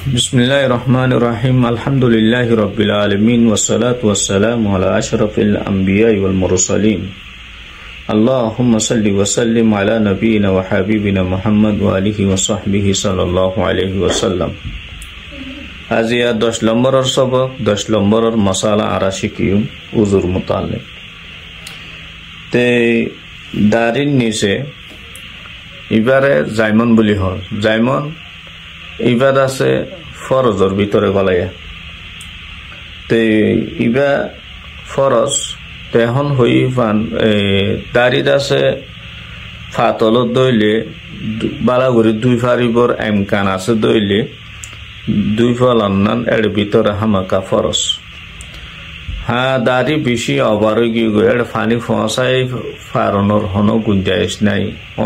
बिस्मिल्लाहिर रहमानिर रहीम अल्हम्दुलिल्लाहि रब्बिल आलमीन वस्सलातु वस्सलामु अला अशरफिल अंबिया वल मुरसलीन अल्लाहुम्मा सल्लि व सल्लिम अला नबीना व हबीबिना मुहम्मद व आलिहि व सहबिहि सल्लल्लाहु अलैहि वसल्लम। आज या 10 নম্বরের সবক 10 নম্বরের মশালা আরা শিখিম উজুর মুতাল্লিক। তে দারিন নিচে এবারে জাইমন বলি হল জাইমন ইবাদ আছে ফরজর ভিতরে গলাইয়া তে ইবা ফরজ তেহন হই ফান দারিদ আছে ফাতলত দইলে বালাগুড়ি 2 ফারিবর এমকান আছে দইলে 2 ফলান্নান এর ভিতরে হামাকা ফরজ হ্যাঁ দাড়ি বেশি অবার গিয়ে এর ফানি ফসাই ফারনর হন গুঞ্জাইশ নাই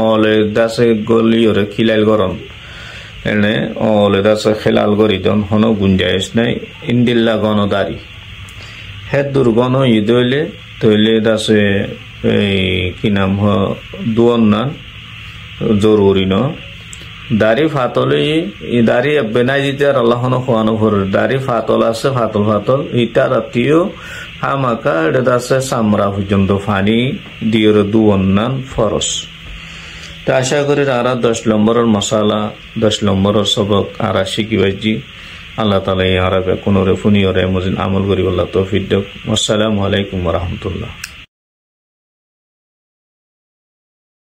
অলে দাসে গলি ওরে খিলাইল গরম এনে অলে দাসে খেলাল গরিদন হন গুঞ্জাইশ নাই ইন্দিল্লা গণ দাড়ি হে দুর্গণ ইদইলে তৈলে দাসে এই কি নাম হ দুয়ন্নান জরুরি ন দাড়ি ফাতলে দাড়ি বেনাই দিতে আর আল্লাহ খোয়ানো ভরে দাড়ি ফাতল আছে ফাতল ইটা রাতিও হামাকা এটা আছে সামরা পর্যন্ত ফানি দিয়ে দুয়ন্নান ফরস। তা আশা করি আরা 10 নম্বরের মশালা 10 নম্বরের সবক আরা শিখিবাজি আল্লাহ তাআলা এই আরা কোন রে ফুনি ওরে মুজিন আমল করি আল্লাহ তৌফিক দেক। আসসালামু আলাইকুম ওয়া রাহমাতুল্লাহ।